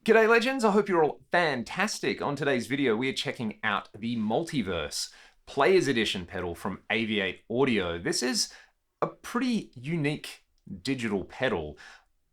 G'day legends, I hope you're all fantastic. On today's video, we are checking out the Multiverse Players Edition pedal from Aviate Audio. This is a pretty unique digital pedal.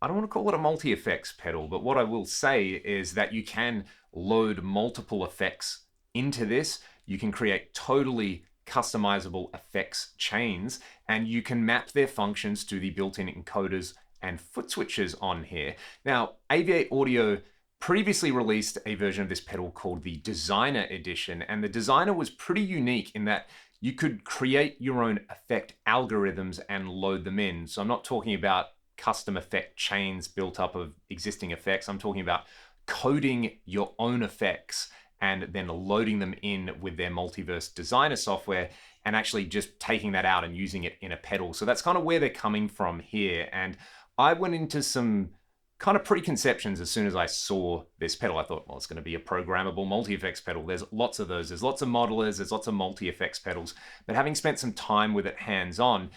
I don't want to call it a multi-effects pedal, but what I will say is that you can load multiple effects into this. You can create totally customizable effects chains, and you can map their functions to the built-in encoders and foot switches on here. Now, Aviate Audio previously released a version of this pedal called the Designer Edition, and the Designer was pretty unique in that you could create your own effect algorithms and load them in. So I'm not talking about custom effect chains built up of existing effects. I'm talking about coding your own effects and then loading them in with their Multiverse Designer software and actually just taking that out and using it in a pedal. So that's kind of where they're coming from here. And I went into some kind of preconceptions as soon as I saw this pedal. I thought, well, it's going to be a programmable multi-effects pedal. There's lots of those. There's lots of modelers. There's lots of multi-effects pedals. But having spent some time with it hands-on,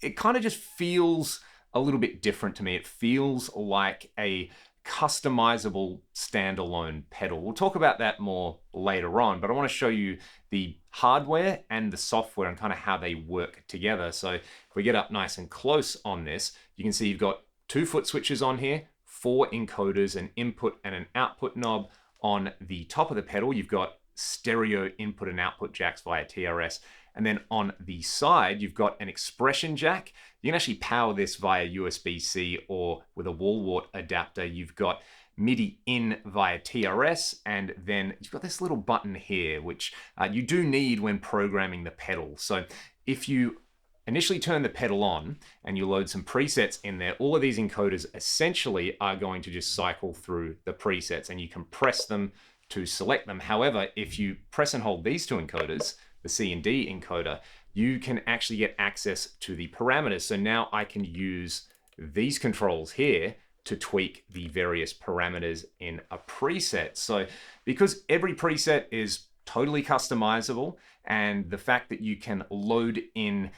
it kind of just feels a little bit different to me. It feels like a customizable standalone pedal. We'll talk about that more later on, but I want to show you the hardware and the software and kind of how they work together. So if we get up nice and close on this, you can see you've got 2 foot switches on here, 4 encoders, an input and an output knob. On the top of the pedal, you've got stereo input and output jacks via TRS. And then on the side, you've got an expression jack. You can actually power this via USB-C or with a wall wart adapter. You've got MIDI in via TRS, and then you've got this little button here, which you do need when programming the pedal. So if you initially turn the pedal on and you load some presets in there, all of these encoders essentially are going to just cycle through the presets and you can press them to select them. However, if you press and hold these 2 encoders, the C and D encoder, you can actually get access to the parameters. So now I can use these controls here to tweak the various parameters in a preset. So because every preset is totally customizable, and the fact that you can load in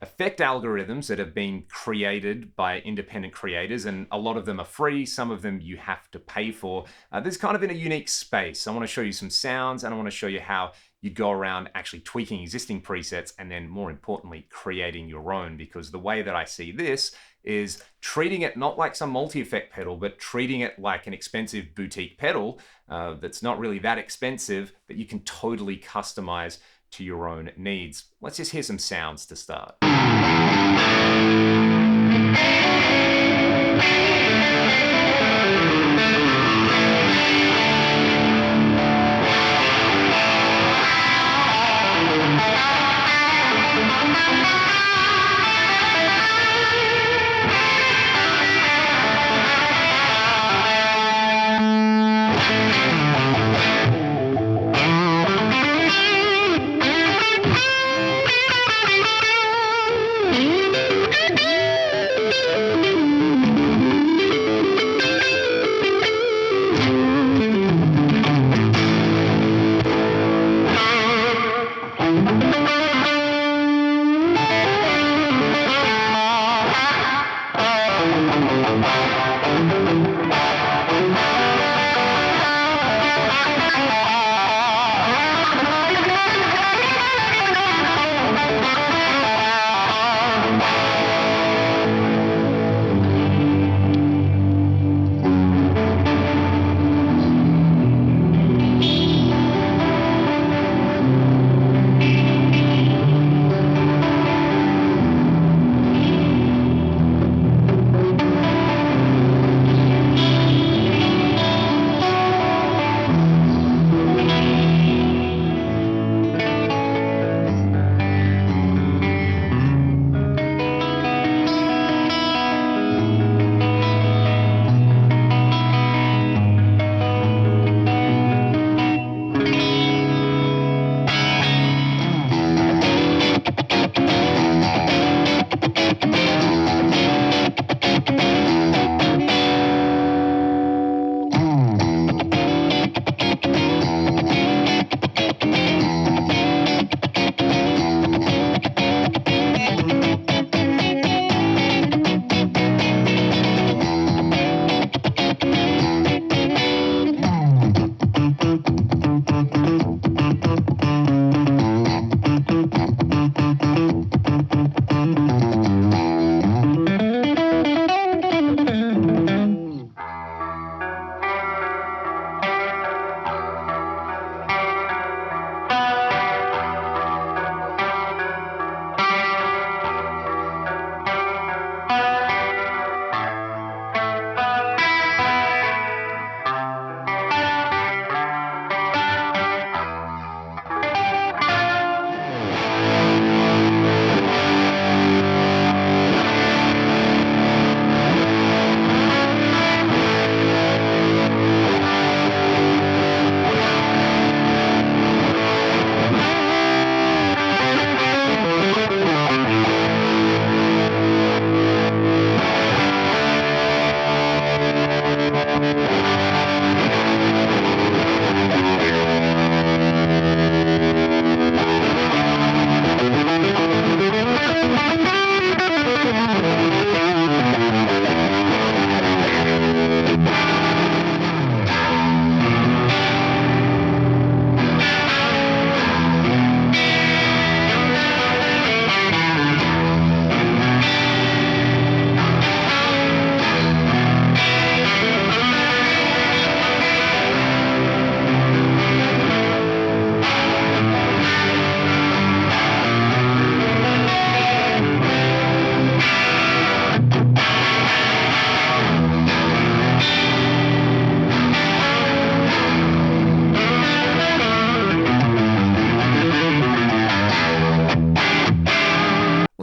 effect algorithms that have been created by independent creators, and a lot of them are free, some of them you have to pay for. This is kind of in a unique space. I want to show you some sounds, and I want to show you how you go around actually tweaking existing presets, and then more importantly, creating your own, because the way that I see this is treating it not like some multi-effect pedal, but treating it like an expensive boutique pedal that's not really that expensive, that you can totally customize to your own needs. Let's just hear some sounds to start.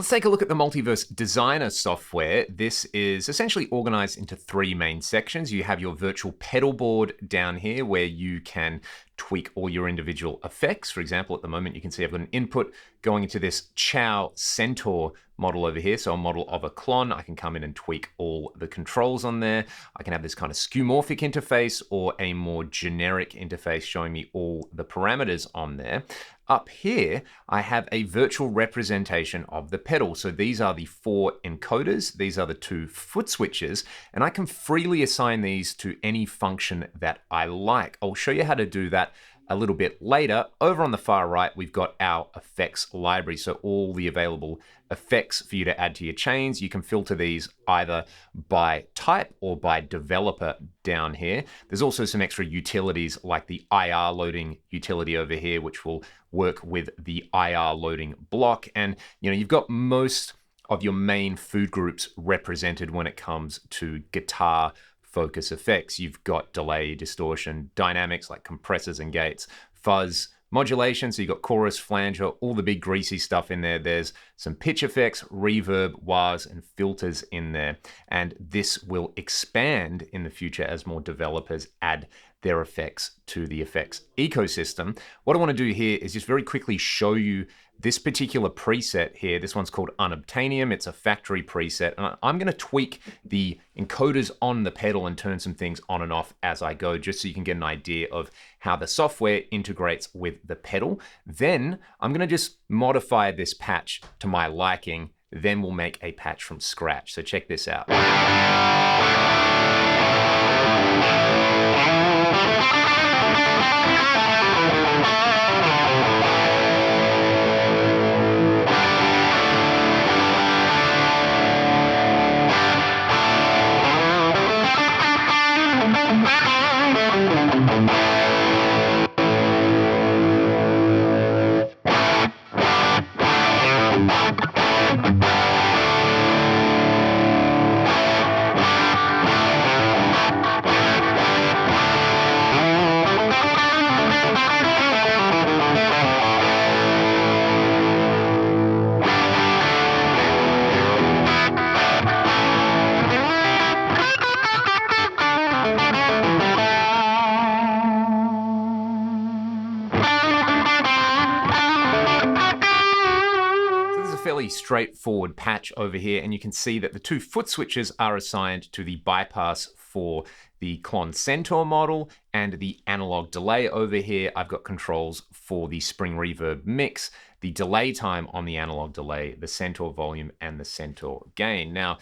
Let's take a look at the Multiverse Designer software. This is essentially organized into three main sections. You have your virtual pedal board down here where you can tweak all your individual effects. For example, at the moment, you can see I've got an input going into this Chow Centaur model over here. So a model of a clon. I can come in and tweak all the controls on there. I can have this kind of skeuomorphic interface or a more generic interface showing me all the parameters on there. Up here, I have a virtual representation of the pedal. So these are the 4 encoders. These are the 2 foot switches, and I can freely assign these to any function that I like. I'll show you how to do that a little bit later. Over on the far right, we've got our effects library. So all the available effects for you to add to your chains. You can filter these either by type or by developer down here. There's also some extra utilities like the IR loading utility over here, which will work with the IR loading block. And you've got most of your main food groups represented when it comes to guitar focus effects. You've got delay, distortion, dynamics like compressors and gates, fuzz, modulation, so you've got chorus, flanger, all the big greasy stuff in there. There's some pitch effects, reverb, wahs, and filters in there. And this will expand in the future as more developers add their effects to the effects ecosystem. What I want to do here is just very quickly show you this particular preset here. This one's called Unobtainium. It's a factory preset. And I'm going to tweak the encoders on the pedal and turn some things on and off as I go, just so you can get an idea of how the software integrates with the pedal. Then I'm going to just modify this patch to my liking. Then we'll make a patch from scratch. So check this out. Fairly straightforward patch over here, and you can see that the 2 foot switches are assigned to the bypass for the Clon Centaur model and the analog delay over here. I've got controls for the spring reverb mix, the delay time on the analog delay, the Centaur volume, and the Centaur gain. Now,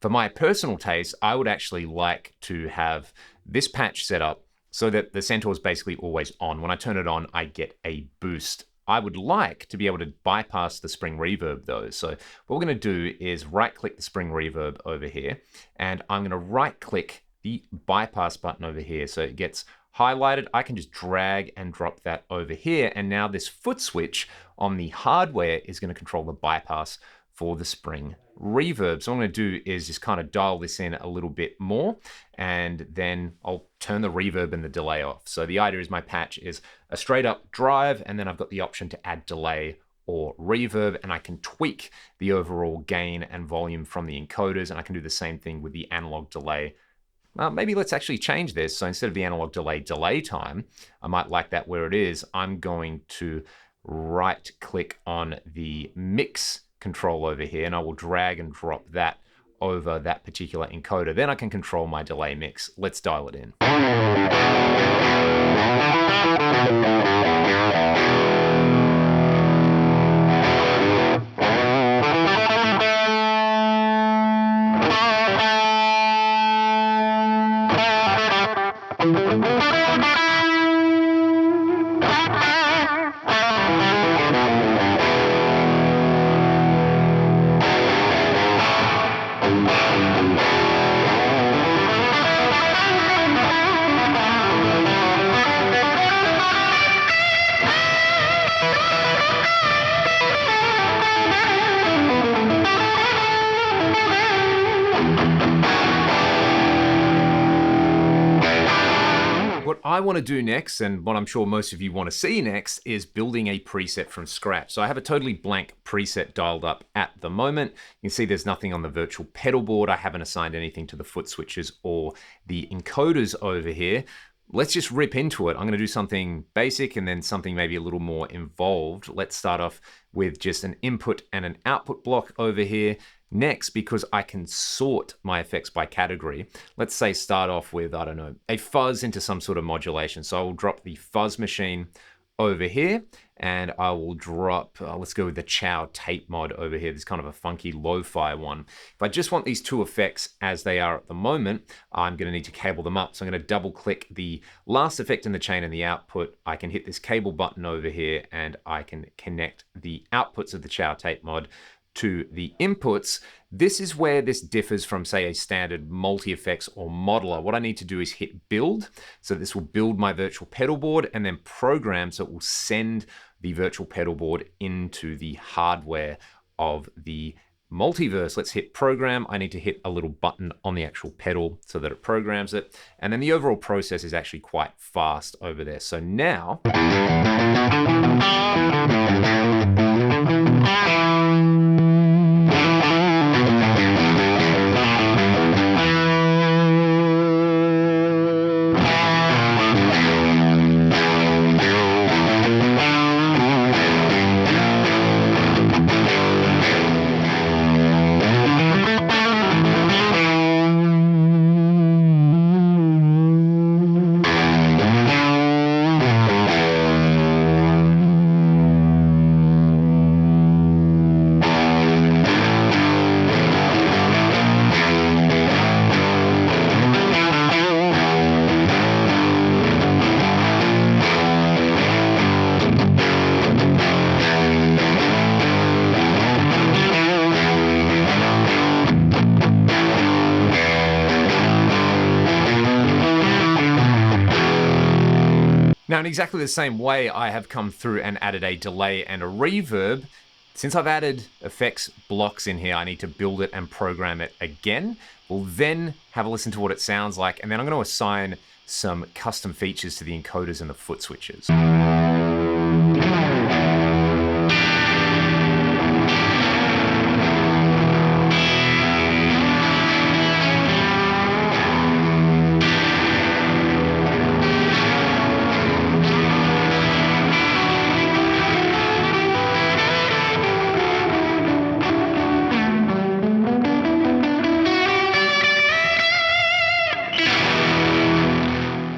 for my personal taste, I would actually like to have this patch set up so that the Centaur is basically always on. When I turn it on, I get a boost. I would like to be able to bypass the spring reverb though. So what we're going to do is right click the spring reverb over here, and I'm going to right click the bypass button over here. So it gets highlighted. I can just drag and drop that over here. And now this foot switch on the hardware is going to control the bypass for the spring reverb. So what I'm going to do is just kind of dial this in a little bit more, and then I'll turn the reverb and the delay off. So the idea is my patch is a straight up drive, and then I've got the option to add delay or reverb, and I can tweak the overall gain and volume from the encoders, and I can do the same thing with the analog delay. Maybe let's actually change this. So instead of the analog delay time, I might like that where it is. I'm going to right click on the mix control over here, and I will drag and drop that over that particular encoder. Then I can control my delay mix. Let's dial it in. What I want to do next, and what I'm sure most of you want to see next, is building a preset from scratch. So I have a totally blank preset dialed up at the moment. You can see there's nothing on the virtual pedal board. I haven't assigned anything to the foot switches or the encoders over here. Let's just rip into it. I'm going to do something basic and then something maybe a little more involved. Let's start off with just an input and an output block over here. Next, because I can sort my effects by category, let's say start off with, I don't know, a fuzz into some sort of modulation. So I will drop the fuzz machine over here, and I will drop, let's go with the chow tape mod over here. This kind of a funky lo-fi one. If I just want these two effects as they are at the moment, I'm gonna need to cable them up. So I'm gonna double click the last effect in the chain and the output. I can hit this cable button over here and I can connect the outputs of the chow tape mod to the inputs. This is where this differs from, say, a standard multi-effects or modeler. What I need to do is hit build. So this will build my virtual pedal board, and then program, so it will send the virtual pedal board into the hardware of the Multiverse. Let's hit program. I need to hit a little button on the actual pedal so that it programs it. And then the overall process is actually quite fast over there. So now, now, in exactly the same way, I have come through and added a delay and a reverb. Since I've added effects blocks in here, I need to build it and program it again. We'll then have a listen to what it sounds like, and then I'm going to assign some custom features to the encoders and the foot switches.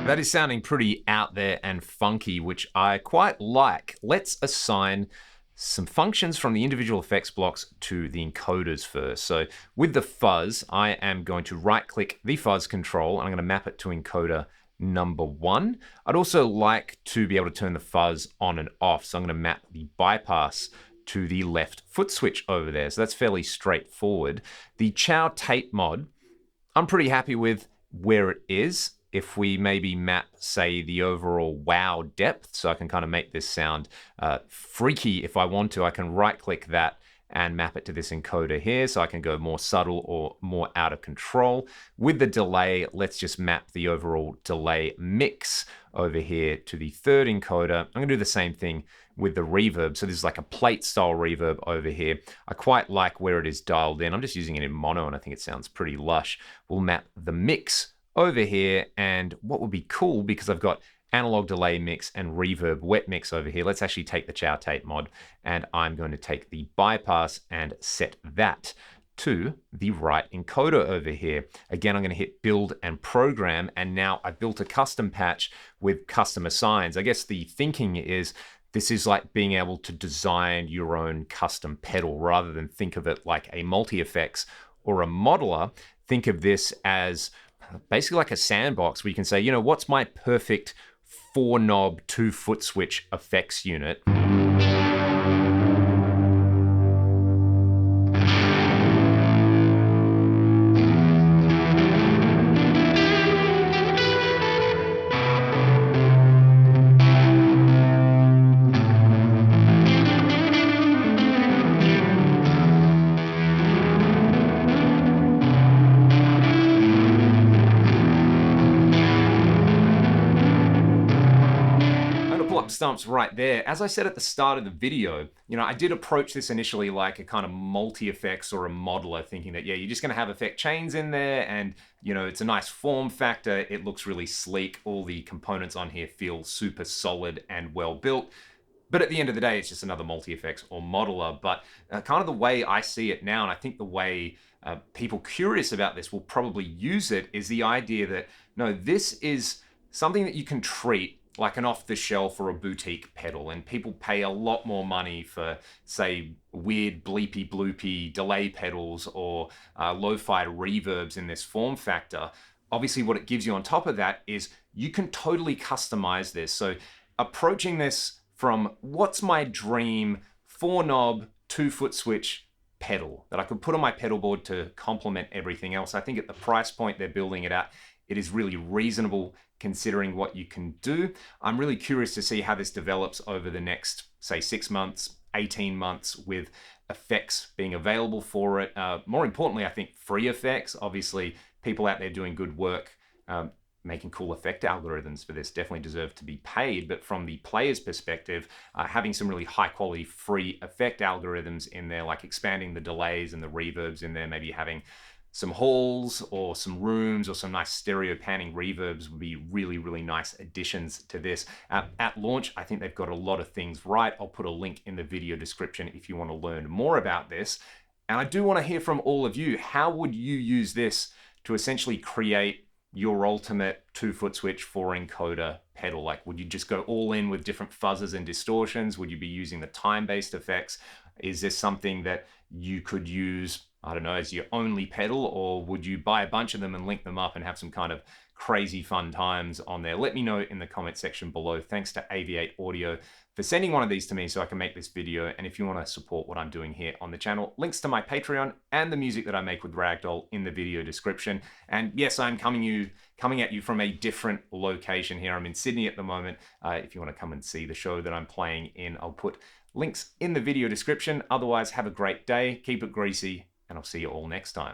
That is sounding pretty out there and funky, which I quite like. Let's assign some functions from the individual effects blocks to the encoders first. So with the fuzz, I am going to right click the fuzz control and I'm going to map it to encoder number 1. I'd also like to be able to turn the fuzz on and off. So I'm going to map the bypass to the left foot switch over there. So that's fairly straightforward. The chow tape mod, I'm pretty happy with where it is. If we maybe map, say, the overall wow depth, so I can kind of make this sound freaky if I want to, I can right click that and map it to this encoder here, so I can go more subtle or more out of control. With the delay, let's just map the overall delay mix over here to the third encoder. I'm gonna do the same thing with the reverb. So this is like a plate style reverb over here. I quite like where it is dialed in. I'm just using it in mono and I think it sounds pretty lush. We'll map the mix over here, and what would be cool, because I've got analog delay mix and reverb wet mix over here, let's actually take the chow tape mod and I'm going to take the bypass and set that to the right encoder over here. Again, I'm going to hit build and program, and now I've built a custom patch with custom assigns. I guess the thinking is this is like being able to design your own custom pedal rather than think of it like a multi-effects or a modeler. Think of this as basically like a sandbox where you can say, you know, what's my perfect 4-knob 2-foot switch effects unit? rub stumps right there. As I said at the start of the video, I did approach this initially like a kind of multi-effects or a modeler, thinking that, yeah, you're just going to have effect chains in there and, it's a nice form factor. It looks really sleek. All the components on here feel super solid and well built. But at the end of the day, it's just another multi-effects or modeler. But kind of the way I see it now, and I think the way people curious about this will probably use it, is the idea that, no, this is something that you can treat like an off-the-shelf or a boutique pedal, and people pay a lot more money for, say, weird bleepy bloopy delay pedals or lo-fi reverbs in this form factor. Obviously, what it gives you on top of that is you can totally customize this. So approaching this from what's my dream 4-knob 2-foot switch pedal that I could put on my pedal board to complement everything else. I think at the price point they're building it at, it is really reasonable considering what you can do. I'm really curious to see how this develops over the next, say, 6 months, 18 months, with effects being available for it. More importantly, I think free effects. Obviously, people out there doing good work, making cool effect algorithms for this definitely deserve to be paid. But from the player's perspective, having some really high quality free effect algorithms in there, like expanding the delays and the reverbs in there, maybe having some halls or some rooms or some nice stereo panning reverbs would be really, really nice additions to this. At launch, I think they've got a lot of things right. I'll put a link in the video description if you want to learn more about this. And I do want to hear from all of you. How would you use this to essentially create your ultimate 2-foot switch 4-encoder pedal? Like, would you just go all in with different fuzzes and distortions? Would you be using the time-based effects? Is this something that you could use, I don't know, as your only pedal, or would you buy a bunch of them and link them up and have some kind of crazy fun times on there? Let me know in the comment section below. Thanks to Aviate Audio for sending one of these to me so I can make this video. And if you want to support what I'm doing here on the channel, links to my Patreon and the music that I make with Ragdoll in the video description. And yes, I'm coming at you from a different location here. I'm in Sydney at the moment. If you want to come and see the show that I'm playing in, I'll put links in the video description. Otherwise, have a great day, keep it greasy, and I'll see you all next time.